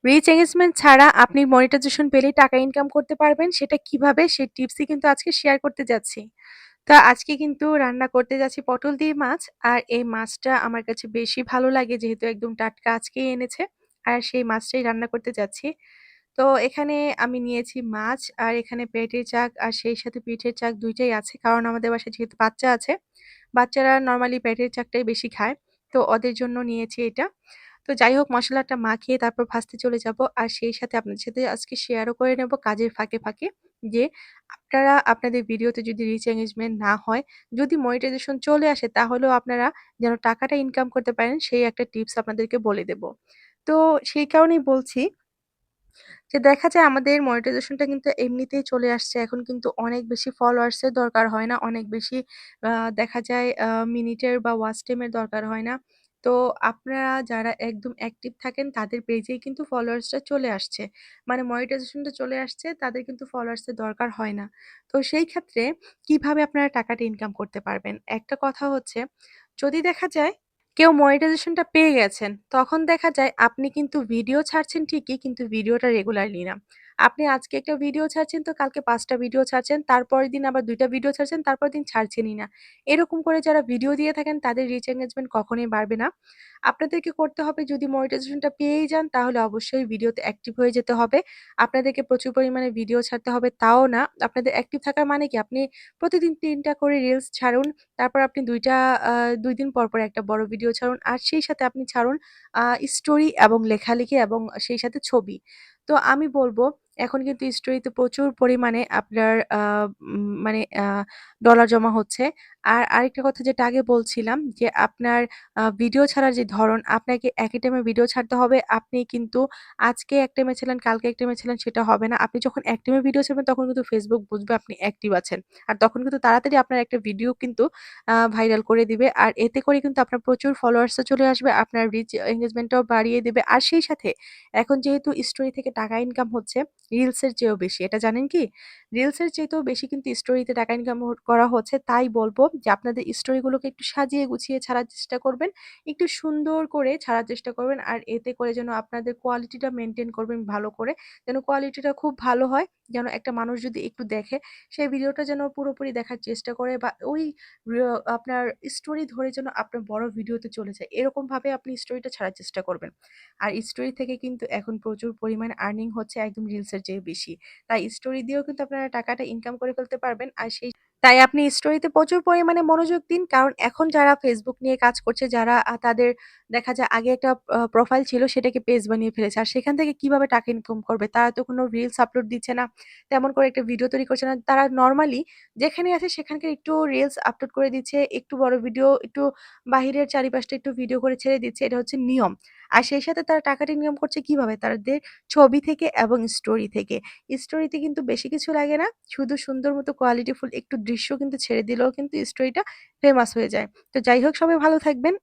Reach engagement ছাড়া আপনি monetization পেলেই টাকা ইনকাম করতে পারবেন। সেটা কিভাবে সেই টিপসই কিন্তু আজকে শেয়ার করতে যাচ্ছি। তো আজকে কিন্তু রান্না করতে যাচ্ছি পটল দিয়ে মাছ। আর এই মাছটা আমার কাছে বেশি ভালো লাগে যেহেতু একদম টাটকা আজকেই এনেছে। আর সেই মাছটাই রান্না করতে যাচ্ছি। তো এখানে আমি নিয়েছি মাছ আর এখানে পেটের চাক আর সেই সাথে পিঠের চাক ২ টাই আছে। কারণ আমাদের বাসায় যেহেতু বাচ্চা আছে, বাচ্চারা নরমালি পেটের চাকটাই বেশি খায়। তো ওদের জন্য নিয়েছি এটা। তো যাই হোক মসলাটা মাখিয়ে তারপর ভাজতে চলে যাব। আর সেই সাথে আপনাদের সাথে আজকে শেয়ারও করে নেব কাজের ফাঁকে যে আপনারা আপনাদের ভিডিওতে যদি রিচ এনগেজমেন্ট না হয়, যদি মনিটাইজেশন চলে আসে তাহলেও আপনারা যেন টাকাটা ইনকাম করতে পারেন সেই একটা টিপস আপনাদেরকে বলে দেব। তো সেই কারণেই বলছি যে দেখা যায় আমাদের মনিটাইজেশনটা কিন্তু এমনিতেই চলে আসছে। এখন কিন্তু অনেক বেশি ফলোয়ার্স এর দরকার হয় না। অনেক বেশি আ দেখা যায় মিনিটের বা ওয়াচ টাইম এর দরকার হয় না। তো আপনারা যারা একদম অ্যাক্টিভ থাকেন তাদের পেজেই কিন্তু ফলোয়ার্সটা চলে আসছে। মানে মনিটাইজেশনটা চলে আসছে তাদের কিন্তু ফলোয়ার্স এর দরকার হয় না। তো সেই ক্ষেত্রে কিভাবে আপনারা টাকাটা ইনকাম করতে পারবেন? একটা কথা হচ্ছে যদি দেখা যায় কেউ মনিটাইজেশনটা পেয়ে গেছেন, তখন দেখা যায় আপনি কিন্তু ভিডিও ছাড়ছেন ঠিকই, কিন্তু ভিডিওটা রেগুলারলি না। আপনি আজকে একটা ভিডিও ছাড়ছেন তো কালকে ৫ টা ভিডিও ছাড়ছেন, তারপরের দিন আবার ২ টা ভিডিও ছাড়ছেন, তারপরের দিন ছাড়ছেনই না। এরকম করে যারা ভিডিও দিয়ে থাকেন তাদের রিচ এনগেজমেন্ট কখনোই বাড়বে না। আপনাদেরকে করতে হবে যদি মনিটাইজেশনটা পেয়েই যান তাহলে অবশ্যই ভিডিওতে অ্যাক্টিভ হয়ে যেতে হবে। আপনাদেরকে প্রচুর পরিমাণে ভিডিও ছাড়তে হবে তাও না। আপনাদের অ্যাক্টিভ থাকার মানে কি? আপনি প্রতিদিন ৩ টা করে রিলস ছাড়ুন। তারপর আপনি ২ টা ২ দিন পর একটা বড় ভিডিও ছাড়ুন। আর সেই সাথে আপনি ছাড়ুন আ স্টোরি এবং লেখালেখি এবং সেই সাথে ছবি। তো আমি বলব এখন কিন্তু স্টোরিতে প্রচুর পরিমাণে আপনার মানে ডলার জমা হচ্ছে। আর আরেকটা কথা যেটা আগে বলছিলাম যে আপনার ভিডিও ছাড়ার যে ধরন, আপনাকে একই টাইমে ভিডিও ছাড়তে হবে। আপনি কিন্তু আজকে এক টাইমে ছিলেন, কালকে এক টাইমে ছিলেন সেটা হবে না। আপনি যখন এক টাইমে ভিডিও ছাড়বেন তখন কিন্তু Facebook বুঝবে আপনি অ্যাক্টিভ আছেন। আর তখন কিন্তু তাড়াতাড়ি আপনার একটা ভিডিও কিন্তু ভাইরাল করে দিবে। আর এতে করে কিন্তু আপনার প্রচুর ফলোয়ার্সও চলে আসবে। আপনার রিচ এনগেজমেন্টটাও বাড়িয়ে দিবে। আর সেই সাথে এখন যেহেতু স্টোরি থেকে টাকা ইনকাম হচ্ছে রিলসের চেয়েও বেশি। এটা জানেন কি? রিলসের চাইতেও বেশি কিন্তু স্টোরিতে টাকা ইনকাম করা হচ্ছে। তাই বলব যে আপনাদের স্টোরিগুলোকে একটু সাজিয়ে গুছিয়ে ছাড়ার চেষ্টা করবেন। একটু সুন্দর করে ছাড়ার চেষ্টা করবেন। আর এতে করে যেন আপনাদের কোয়ালিটিটা মেইনটেইন করবেন ভালো করে। যেন কোয়ালিটিটা খুব ভালো হয়। যেন একটা মানুষ যদি একটু দেখে সেই ভিডিওটা যেন পুরোপুরি দেখার চেষ্টা করে বা ওই আপনার স্টোরি ধরে যেন আপনার বড় ভিডিওতে চলে যায়। এরকমভাবে আপনি স্টোরিটা ছাড়ার চেষ্টা করবেন। আর স্টোরি থেকে কিন্তু এখন প্রচুর পরিমাণ আর্নিং হচ্ছে একদম রিলসের চেয়ে বেশি। তাই স্টোরি দিয়েও কিন্তু আপনারা টাকাটা ইনকাম করে ফেলতে পারবেন। আর তাই আপনি স্টোরিতে প্রচুর পরিমাণে মনোযোগ দিন। কারণ এখন যারা Facebook নিয়ে কাজ করছে, যারা তাদের দেখা যায় আগে একটা প্রোফাইল ছিল সেটাকে পেজ বানিয়ে ফেলেছে। আর সেখান থেকে কিভাবে টাকা ইনকাম করবে? তারা তো কোনো রিলস আপলোড দিচ্ছে না। তেমন করে একটা ভিডিও তৈরি করছে না। তারা নরমালি যেখানে আছে সেখানকার একটু রিলস আপলোড করে দিচ্ছে, একটু বড় ভিডিও, একটু বাহিরের চারিপাশটা একটু ভিডিও করে ছেড়ে দিচ্ছে। এটা হচ্ছে নিয়ম। আর সেই সাথে তারা টাকাটা ইনকাম করছে কিভাবে? তাদের ছবি থেকে এবং স্টোরি থেকে। স্টোরিতে কিন্তু বেশি কিছু লাগে না। শুধু সুন্দর মতো কোয়ালিটিফুল একটু দৃশ্য কিন্তু ছেড়ে দিলেও কিন্তু স্টোরিটা ফেমাস হয়ে যায়। তো যাই হোক সবাই ভালো থাকবেন।